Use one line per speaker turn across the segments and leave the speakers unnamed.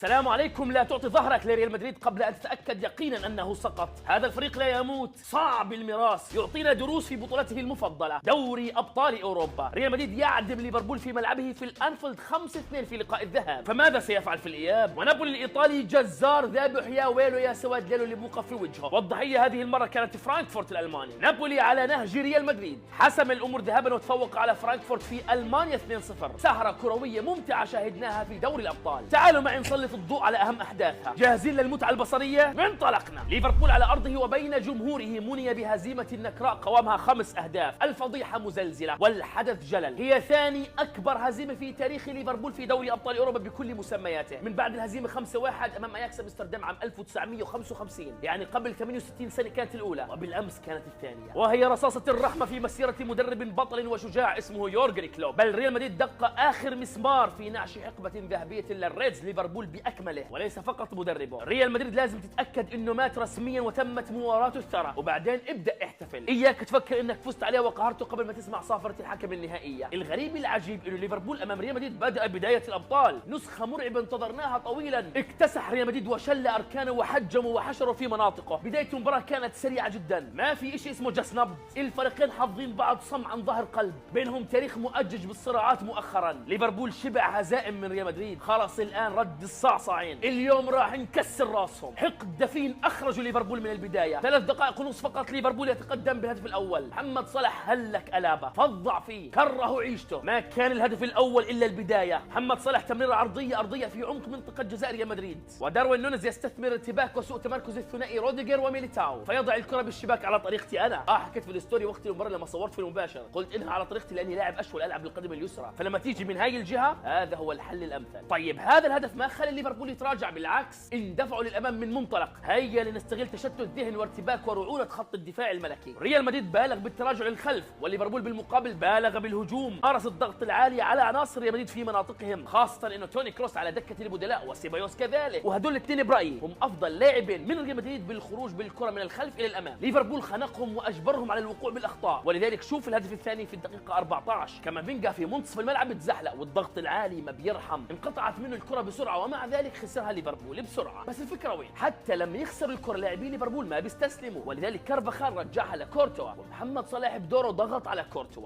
السلام عليكم. لا تعطي ظهرك لريال مدريد قبل أن تتأكد يقينا أنه سقط. هذا الفريق لا يموت، صعب المراس، يعطينا دروس في بطولته المفضلة دوري أبطال أوروبا. ريال مدريد يعدم ليفربول في ملعبه في الأنفيلد 5-2 في لقاء الذهاب، فماذا سيفعل في الإياب؟ ونابولي الإيطالي جزار ذابح، يا ويله يا سواد ليله اللي بوقف في وجهه، والضحية هذه المرة كانت فرانكفورت الألماني. نابولي على نهج ريال مدريد حسم الأمور ذهابا وتفوق على فرانكفورت في ألمانيا 2-0. سهرة كروية ممتعة شاهدناها في دوري الأبطال. تعالوا معي نسلط الضوء على أهم أحداثها. جاهزين للمتعة البصرية؟ انطلقنا. ليفربول على أرضه وبين جمهوره مني بهزيمة نكراء قوامها 5 أهداف. الفضيحة مزلزلة والحدث جلل. هي ثاني أكبر هزيمة في تاريخ ليفربول في دوري أبطال أوروبا بكل مسمياته، من بعد الهزيمة 5-1 أمام أياكس أمستردام عام 1955، يعني قبل 68 سنة كانت الأولى، وبالأمس كانت الثانية. وهي رصاصة الرحمة في مسيرة مدرب بطل وشجاع اسمه يورجن كلوب. بل ريال مدريد دق آخر مسمار في نعش حقبة ذهبية للريدز ليفربول بأكمله، وليس فقط مدربه. ريال مدريد لازم تتأكد انه مات رسميا وتمت مواراته الثرى، وبعدين ابدأ احتفل. اياك تفكر انك فزت عليه وقهرته قبل ما تسمع صافرة الحكم النهائية. الغريب العجيب انه ليفربول امام ريال مدريد بدأ بداية الابطال نسخة مرعبة انتظرناها طويلا. اكتسح ريال مدريد وشل اركانه وحجموا وحشروا في مناطقه. بداية المباراة كانت سريعة جدا، ما في شيء اسمه جس نبض، الفريقين حافظين بعض صم عن ظهر قلب، بينهم تاريخ مؤجج بالصراعات مؤخرا. ليفربول شبع هزائم من ريال مدريد، خلص الان رد الصعصعين، اليوم راح نكسر راسهم. حقد دفين اخرجوا ليفربول من البدايه. 3 دقائق ونص فقط ليفربول يتقدم بالهدف الاول. محمد صلاح هلك الابه، فظع فيه، كره عيشته. ما كان الهدف الاول الا البدايه. محمد صلاح تمريره ارضيه في عمق منطقه جزاء ريال مدريد، وداروين نونيز يستثمر ارتباك وسوء تمركز الثنائي روديجر وميليتاو فيضع الكره بالشباك على طريقتي انا. حكيت في الستوري وقت المباراه لما صورت في المباشر، قلت انها على طريقتي لاني لاعب اشول العب بالقدم اليسرى، فلما تيجي من هاي الجهه هذا هو الحل الامثل. طيب هذا الهدف ما خلى ليفربول يتراجع، بالعكس اندفعوا للامام من منطلق هيا لنستغل تشتت ذهن وارتباك ورعونه خط الدفاع الملكي. ريال مدريد بالغ بالتراجع للخلف، وليفربول بالمقابل بالغ بالهجوم. مارس الضغط العالي على عناصر ريال مدريد في مناطقهم، خاصه انه توني كروس على دكه البدلاء وسيبايوس كذلك، وهدول الاثنين برايي هم افضل لاعبين من ريال مدريد بالخروج بالكره من الخلف الى الامام. ليفربول خنقهم واجبرهم على الوقوع بالاخطاء، ولذلك شوف الهدف الثاني في الدقيقه 14 كامافينجا في منتصف الملعب تزحلق والضغط العالي ما بيرحم، انقطعت منه الكره بسرعه ومع ذلك خسرها ليفربول بسرعه. بس الفكره وين؟ حتى لما يخسروا الكره لاعبين ليفربول ما بيستسلموا، ولذلك كارفاخال رجعها لكورتوا، ومحمد صلاح بدوره ضغط على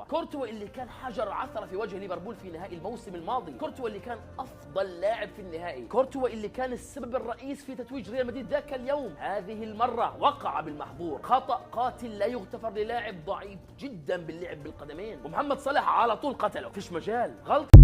كورتوا اللي كان حجر عثره في وجه ليفربول في نهائي الموسم الماضي، كورتوا اللي كان افضل لاعب في النهائي، كورتوا اللي كان السبب الرئيس في تتويج ريال مدريد ذاك اليوم. هذه المره وقع بالمحظور، خطا قاتل لا يغتفر للاعب ضعيف جدا باللعب بالقدمين، ومحمد صلاح على طول قتله، فيش مجال، غلط.